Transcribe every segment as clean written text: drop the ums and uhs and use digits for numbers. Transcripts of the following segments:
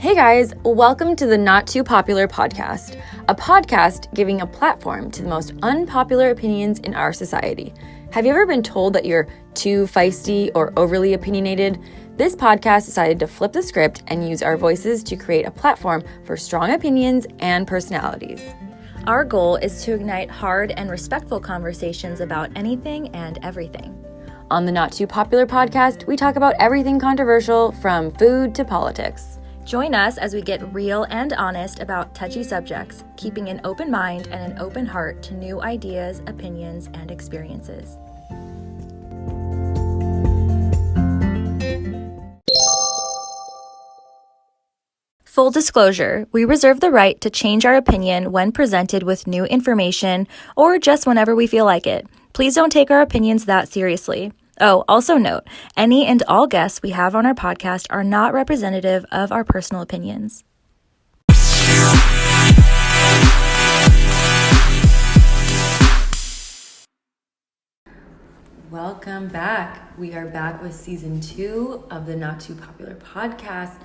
Hey guys, welcome to the Not Too Popular podcast, a podcast giving a platform to the most unpopular opinions in our society. Have you ever been told that you're too feisty or overly opinionated? This podcast decided to flip the script and use our voices to create a platform for strong opinions and personalities. Our goal is to ignite hard and respectful conversations about anything and everything. On the Not Too Popular podcast, we talk about everything controversial from food to politics. Join us as we get real and honest about touchy subjects, keeping an open mind and an open heart to new ideas, opinions, and experiences. Full disclosure, we reserve the right to change our opinion when presented with new information or just whenever we feel like it. Please don't take our opinions that seriously. Oh, also note, any and all guests we have on our podcast are not representative of our personal opinions. Welcome back. We are back with season 2 of the Not Too Popular podcast.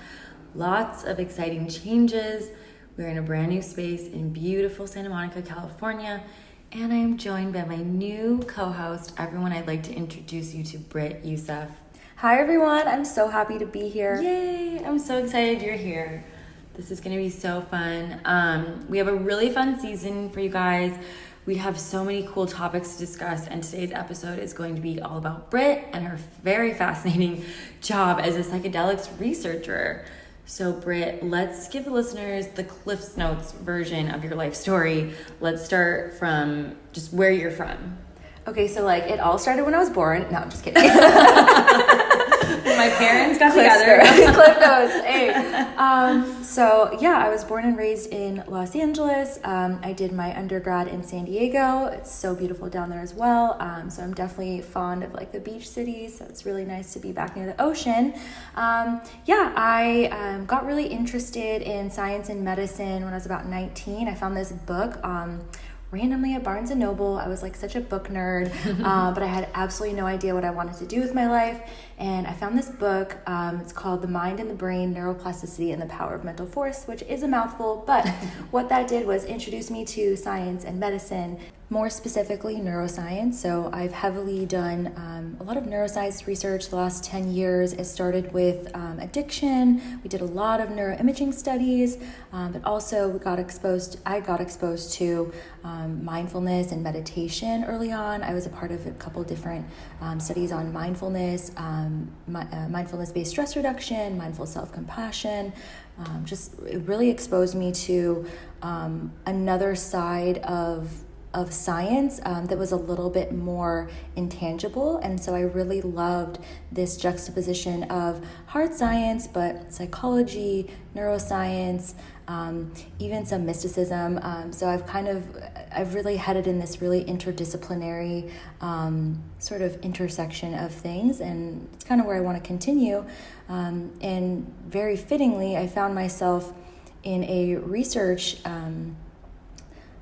Lots of exciting changes. We're in a brand new space in beautiful Santa Monica, California. And I am joined by my new co-host. Everyone, I'd like to introduce you to Britt Youssef. Hi everyone, I'm so happy to be here. Yay, I'm so excited you're here. This is gonna be so fun. We have a really fun season for you guys. We have so many cool topics to discuss, and today's episode is going to be all about Britt and her very fascinating job as a psychedelics researcher. So Britt, let's give the listeners the Cliff's Notes version of your life story. Let's start from just where you're from. Okay, so it all started when I was born. No, I'm just kidding. My parents got together. Cliff Notes. Hey. I was born and raised in Los Angeles. I did my undergrad in San Diego. It's so beautiful down there as well. So I'm definitely fond of the beach cities. So it's really nice to be back near the ocean. I got really interested in science and medicine when I was about 19. I found this book randomly at Barnes & Noble. I was such a book nerd, but I had absolutely no idea what I wanted to do with my life. And I found this book. It's called The Mind and the Brain, Neuroplasticity and the Power of Mental Force, which is a mouthful, but what that did was introduce me to science and medicine, more specifically neuroscience. So I've heavily done a lot of neuroscience research the last 10 years. It started with addiction. We did a lot of neuroimaging studies, but also I got exposed to mindfulness and meditation early on. I was a part of a couple different studies on mindfulness, mindfulness-based stress reduction, mindful self-compassion. It really exposed me to another side of science that was a little bit more intangible. And so I really loved this juxtaposition of hard science, but psychology, neuroscience, even some mysticism. So I've really headed in this really interdisciplinary sort of intersection of things, and it's kind of where I want to continue. And very fittingly, I found myself in a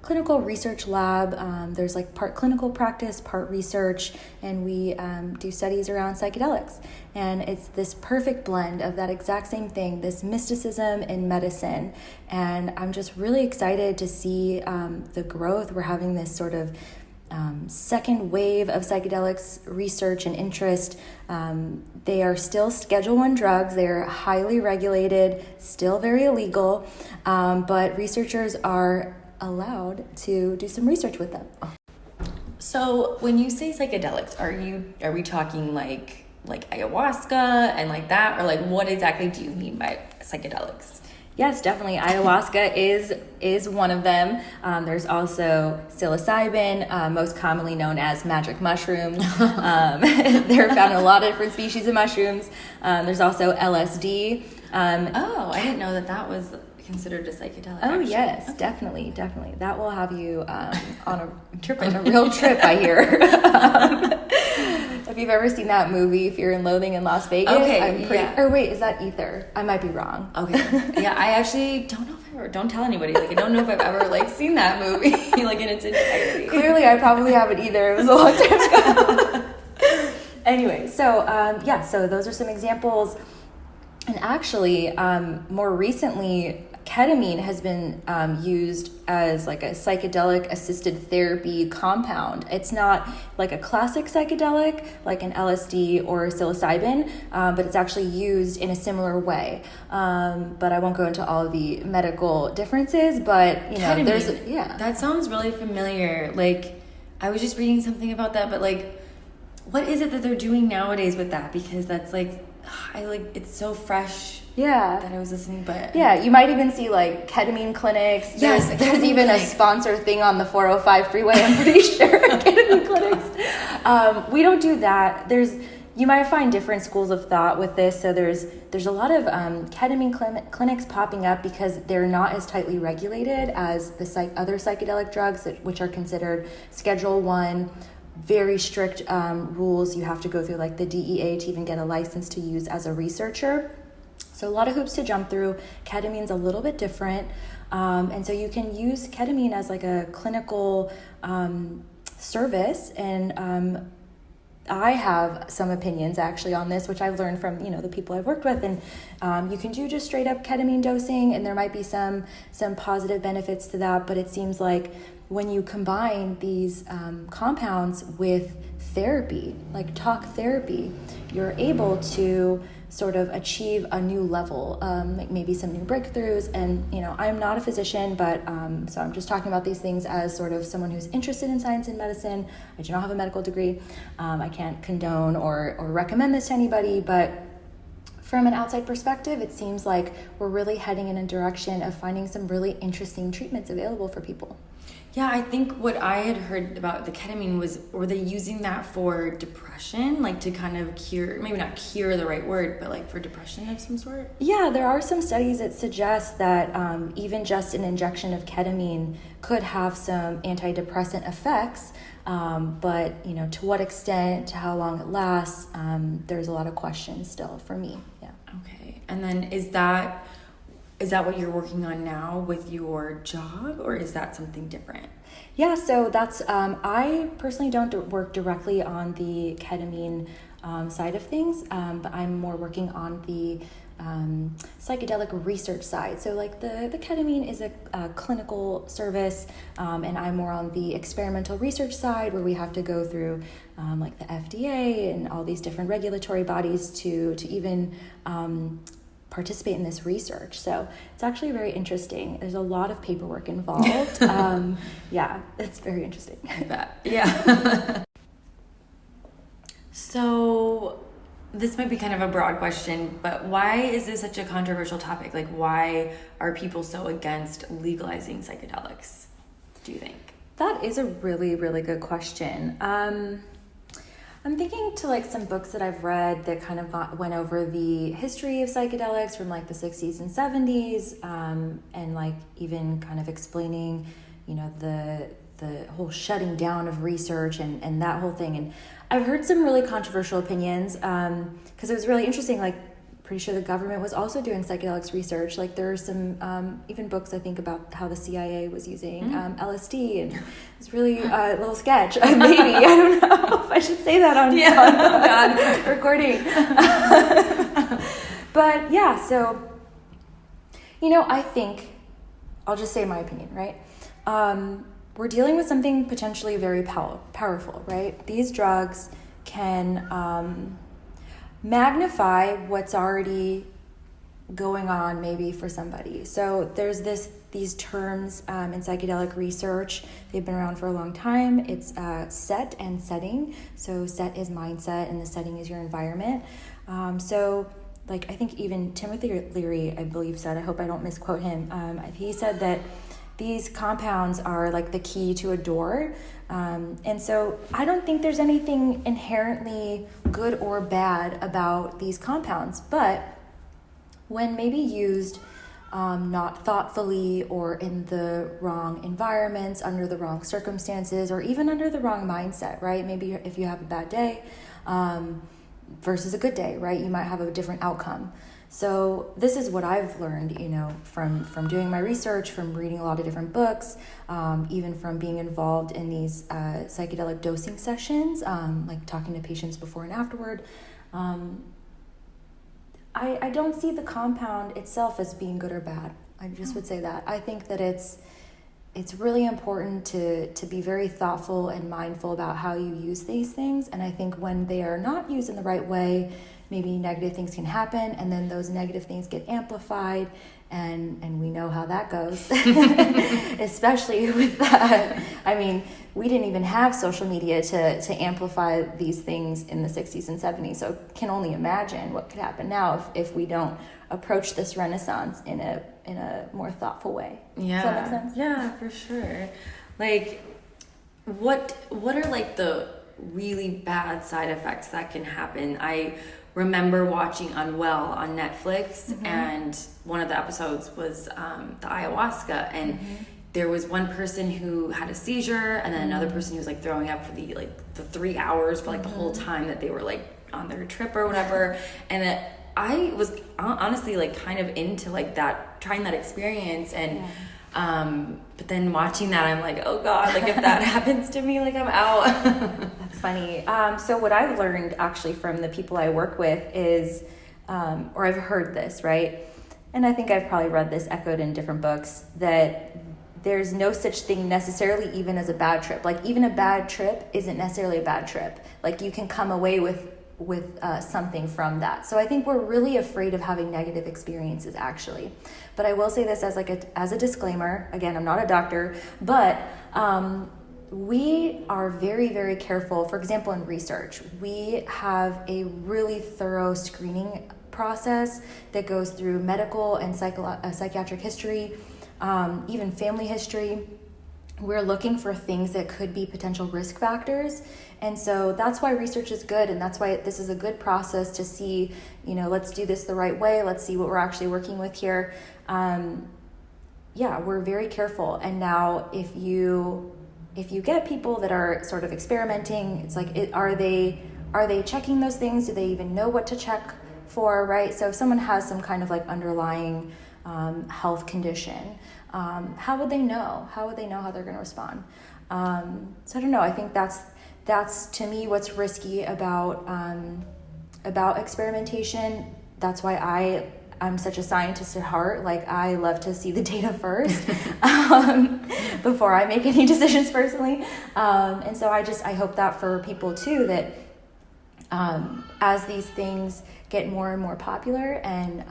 clinical research lab. There's part clinical practice, part research, and we do studies around psychedelics. And it's this perfect blend of that exact same thing, this mysticism in medicine. And I'm just really excited to see the growth. We're having this sort of second wave of psychedelics research and interest. They are still Schedule I drugs. They're highly regulated, still very illegal, but researchers are allowed to do some research with them. So when you say psychedelics, are we talking like ayahuasca and that, or what exactly do you mean by psychedelics? Yes, definitely. Ayahuasca is one of them. There's also psilocybin, most commonly known as magic mushrooms. They're found in a lot of different species of mushrooms. There's also LSD. I didn't know that was considered a psychedelic. Oh, actually. Yes, okay. Definitely. That will have you on a real trip, I hear. If you've ever seen that movie, Fear and Loathing in Las Vegas, or wait, is that Ether? I might be wrong. Okay. Yeah, I actually don't know if don't tell anybody. I don't know if I've ever seen that movie in its entirety. Clearly, I probably haven't either. It was a long time ago. Anyway, so those are some examples. And actually, more recently, ketamine has been used as like a psychedelic assisted therapy compound. It's not like a classic psychedelic like an LSD or psilocybin, but it's actually used in a similar way. But I won't go into all of the medical differences, but you know, ketamine, that sounds really familiar. Like, I was just reading something about that, but like, what is it that they're doing nowadays with that? Because that's like, it's so fresh. That I was listening, but you might even see like ketamine clinics. There's even a sponsor thing on the 405 freeway, I'm pretty sure. Ketamine clinics. We don't do that. You might find different schools of thought with this. So there's a lot of ketamine clinics popping up because they're not as tightly regulated as the other psychedelic drugs, which are considered Schedule 1. Very strict rules. You have to go through like the DEA to even get a license to use as a researcher. So a lot of hoops to jump through. Ketamine's a little bit different. And so you can use ketamine as like a clinical service. And I have some opinions actually on this, which I've learned from, the people I've worked with. And you can do just straight up ketamine dosing, and there might be some positive benefits to that. But it seems like when you combine these compounds with therapy, like talk therapy, you're able to sort of achieve a new level, like maybe some new breakthroughs. And, I'm not a physician, but so I'm just talking about these things as sort of someone who's interested in science and medicine. I do not have a medical degree. I can't condone or recommend this to anybody, but from an outside perspective, it seems like we're really heading in a direction of finding some really interesting treatments available for people. Yeah, I think what I had heard about the ketamine was, were they using that for depression, like to kind of cure, maybe not cure the right word, but like for depression of some sort? Yeah, there are some studies that suggest that even just an injection of ketamine could have some antidepressant effects, but to what extent, to how long it lasts, there's a lot of questions still for me. Yeah. Okay, and then is that what you're working on now with your job, or is that something different? Yeah, so that's, I personally don't work directly on the ketamine side of things, but I'm more working on the psychedelic research side. So like the ketamine is a clinical service, and I'm more on the experimental research side, where we have to go through like the FDA and all these different regulatory bodies to even participate in this research. So it's actually very interesting. There's a lot of paperwork involved. Yeah, it's very interesting. I bet. Yeah. So this might be kind of a broad question, but why is this such a controversial topic? Like, why are people so against legalizing psychedelics, do you think? That is a really, really good question. I'm thinking to like some books that I've read that kind of went over the history of psychedelics from like the 60s and 70s, and like even kind of explaining, the whole shutting down of research and that whole thing. And I've heard some really controversial opinions, because it was really interesting. Like, pretty sure the government was also doing psychedelics research. Like, there are some even books, I think, about how the CIA was using LSD, and it's really a little sketch. Maybe, I don't know if I should say that on recording. But yeah, so, I think, I'll just say my opinion, right? We're dealing with something potentially very powerful, right? These drugs can magnify what's already going on maybe for somebody. So there's these terms in psychedelic research. They've been around for a long time. It's set and setting. So set is mindset and the setting is your environment. So like, I think even Timothy Leary, I believe, said, I hope I don't misquote him, he said that these compounds are like the key to a door. And so I don't think there's anything inherently good or bad about these compounds, but when maybe used not thoughtfully or in the wrong environments, under the wrong circumstances, or even under the wrong mindset, right? Maybe if you have a bad day versus a good day, right? You might have a different outcome. So this is what I've learned, from doing my research, from reading a lot of different books, even from being involved in these psychedelic dosing sessions, like talking to patients before and afterward. I don't see the compound itself as being good or bad. I just would say that. I think that it's really important to be very thoughtful and mindful about how you use these things. And I think when they are not used in the right way, maybe negative things can happen, and then those negative things get amplified, and we know how that goes, especially with that. I mean, we didn't even have social media to amplify these things in the 60s and 70s, so can only imagine what could happen now if we don't approach this renaissance in a more thoughtful way. Yeah. Does that make sense? Yeah, for sure. Like, what are like the really bad side effects that can happen? I remember watching Unwell on Netflix, and one of the episodes was the ayahuasca, and there was one person who had a seizure, and then another person who was like throwing up for the 3 hours for like the whole time that they were like on their trip or whatever. And I was honestly like kind of into like that, trying that experience, and but then watching that, I'm like, oh God, like if that happens to me, like I'm out. That's funny. So what I've learned actually from the people I work with is, or I've heard this, right? And I think I've probably read this echoed in different books, that there's no such thing necessarily even as a bad trip. Like even a bad trip isn't necessarily a bad trip. Like you can come away with something from that. So I think we're really afraid of having negative experiences actually. But I will say this as a disclaimer. Again, I'm not a doctor, but we are very, very careful. For example, in research, we have a really thorough screening process that goes through medical and psychiatric history, even family history. We're looking for things that could be potential risk factors. And so that's why research is good. And that's why this is a good process to see, let's do this the right way. Let's see what we're actually working with here. We're very careful. And now if you get people that are sort of experimenting, it's like, are they checking those things? Do they even know what to check for, right? So if someone has some kind of like underlying health condition, how would they know? How would they know how they're going to respond? So I don't know. I think that's to me what's risky about experimentation. That's why I'm such a scientist at heart. Like I love to see the data first before I make any decisions personally. And so I hope that for people too, that as these things get more and more popular, and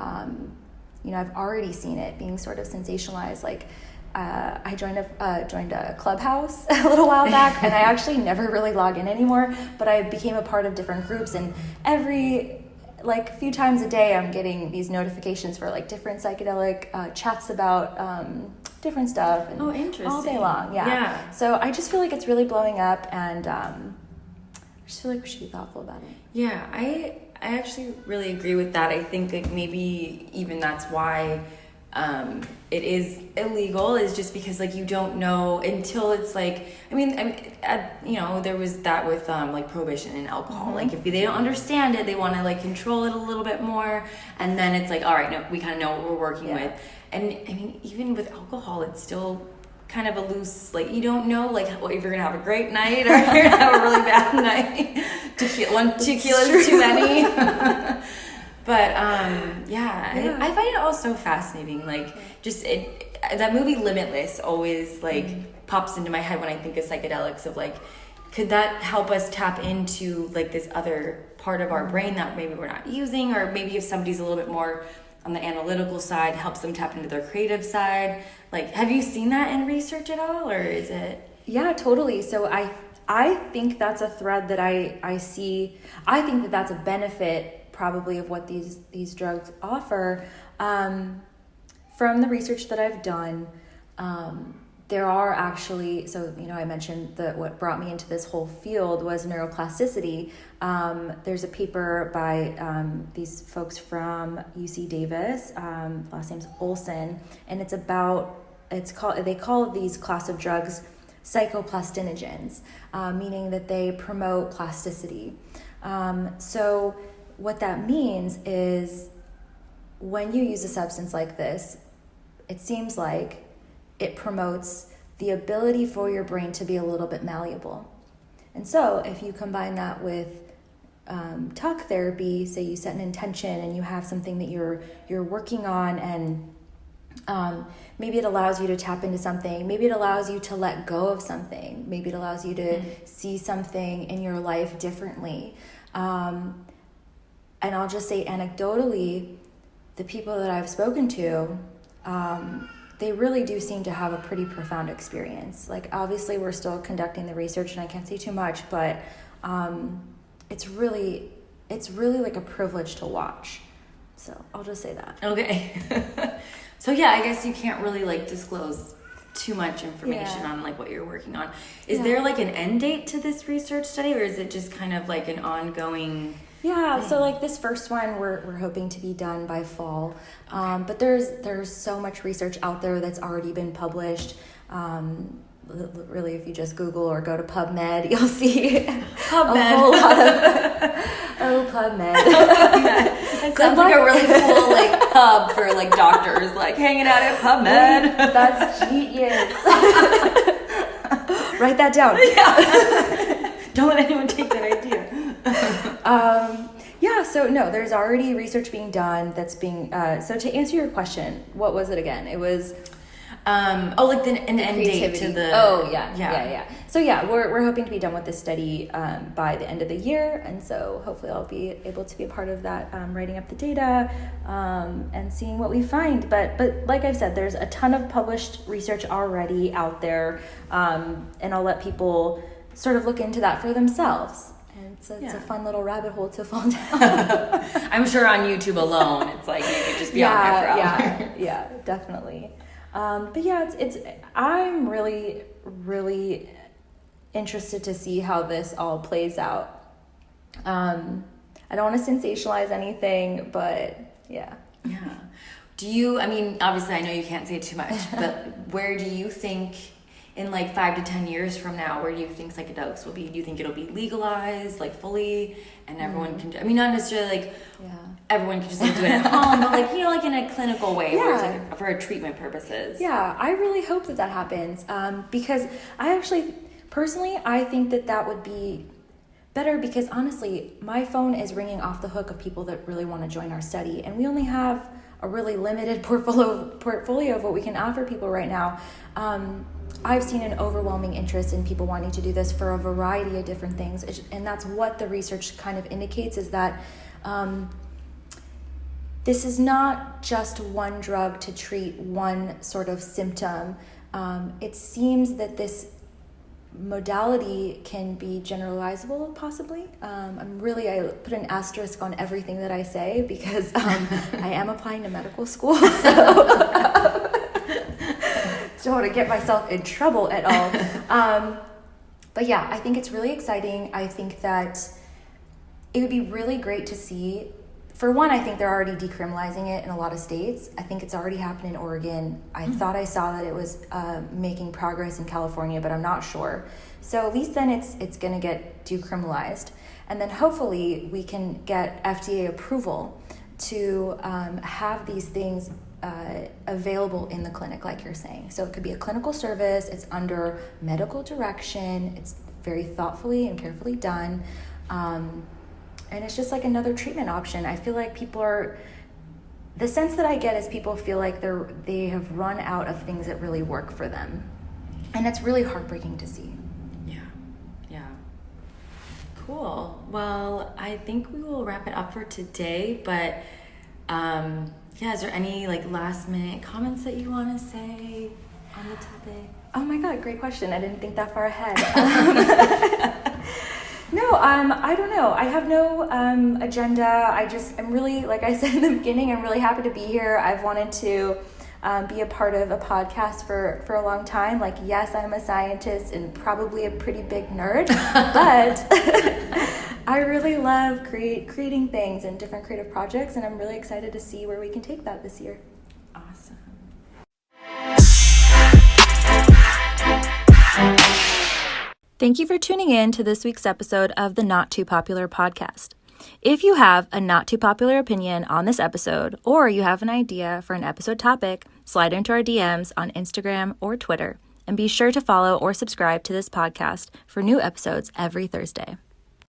I've already seen it being sort of sensationalized. Like I joined a clubhouse a little while back, and I actually never really log in anymore, but I became a part of different groups, and every few times a day I'm getting these notifications for like different psychedelic chats about different stuff, and interesting, all day long. Yeah. So I just feel like it's really blowing up, and I just feel like we should be thoughtful about it. Yeah, I actually really agree with that. I think like maybe even that's why it is illegal, is just because like you don't know until it's like, there was that with like prohibition and alcohol. Like if they don't understand it, they want to like control it a little bit more, and then it's like, all right, no, we kind of know what we're working with. And I mean, even with alcohol, it's still kind of a loose, like you don't know like if you're gonna have a great night or you're gonna have a really bad night. 2 kilos is too many. But I find it all so fascinating. Like just that movie Limitless always like pops into my head when I think of psychedelics, of like, could that help us tap into like this other part of our brain that maybe we're not using, or maybe if somebody's a little bit more on the analytical side, helps them tap into their creative side. Like, have you seen that in research at all, or is it? Yeah, totally. So I think that's a thread that I see. I think that that's a benefit probably of what these drugs offer. From the research that I've done, there are actually, so, I mentioned that what brought me into this whole field was neuroplasticity. There's a paper by these folks from UC Davis, last name's Olson, and they call these class of drugs psychoplastinogens, meaning that they promote plasticity. So what that means is when you use a substance like this, it seems like it promotes the ability for your brain to be a little bit malleable. And so if you combine that with talk therapy, say you set an intention and you have something that you're working on, and maybe it allows you to tap into something. Maybe it allows you to let go of something. Maybe it allows you to see something in your life differently. And I'll just say anecdotally, the people that I've spoken to, they really do seem to have a pretty profound experience. Like, obviously we're still conducting the research and I can't say too much, but it's really like a privilege to watch. So I'll just say that. Okay. So yeah, I guess you can't really like disclose too much information on like what you're working on. Is there like an end date to this research study, or is it just kind of like an ongoing thing? So like this first one we're hoping to be done by fall. But there's so much research out there that's already been published. Really, if you just Google or go to PubMed, you'll see a whole lot of PubMed. It sounds like a really cool like hub for like doctors, like hanging out at PubMed. That's genius. Write that down. Yeah. Don't let anyone take that idea. So no, there's already research being done that's being. So to answer your question, what was it again? It was. An end date to the. Yeah. So yeah, we're hoping to be done with this study by the end of the year, and so hopefully I'll be able to be a part of that, writing up the data and seeing what we find. But like I've said, there's a ton of published research already out there, and I'll let people sort of look into that for themselves. And it's a fun little rabbit hole to fall down. I'm sure on YouTube alone, it's like you could just be on there for hours. Yeah, definitely. But yeah, it's I'm really, really interested to see how this all plays out. I don't want to sensationalize anything, but yeah. Yeah. Obviously I know you can't say too much, but where do you think in like 5 to 10 years from now, where do you think psychedelics will be? Do you think it'll be legalized like fully and everyone can, not necessarily like everyone can just like do it at home, but like, like in a clinical way where it's like for treatment purposes. Yeah, I really hope that happens, because I actually, personally, I think that would be better, because honestly, my phone is ringing off the hook of people that really want to join our study, and we only have a really limited portfolio of what we can offer people right now. I've seen an overwhelming interest in people wanting to do this for a variety of different things, and that's what the research kind of indicates, is that this is not just one drug to treat one sort of symptom. It seems that this modality can be generalizable, possibly. I put an asterisk on everything that I say, because I am applying to medical school, so don't want to get myself in trouble at all. But yeah, I think it's really exciting. I think that it would be really great to see. For one, I think they're already decriminalizing it in a lot of states. I think it's already happened in Oregon. I thought I saw that it was making progress in California, but I'm not sure. So at least then it's going to get decriminalized. And then hopefully we can get FDA approval to have these things available in the clinic, like you're saying. So it could be a clinical service. It's under medical direction. It's very thoughtfully and carefully done. And it's just like another treatment option. I feel like the sense that I get is people feel like they have run out of things that really work for them. And it's really heartbreaking to see. Yeah. Cool. Well, I think we will wrap it up for today, but is there any like last minute comments that you want to say on the topic? Oh my God, great question. I didn't think that far ahead. No, I don't know. I have no agenda. I'm really, like I said in the beginning, I'm really happy to be here. I've wanted to be a part of a podcast for a long time. Like, yes, I'm a scientist and probably a pretty big nerd, but I really love creating things and different creative projects, and I'm really excited to see where we can take that this year. Awesome. Thank you for tuning in to this week's episode of the Not Too Popular podcast. If you have a not too popular opinion on this episode, or you have an idea for an episode topic, slide into our DMs on Instagram or Twitter, and be sure to follow or subscribe to this podcast for new episodes every Thursday.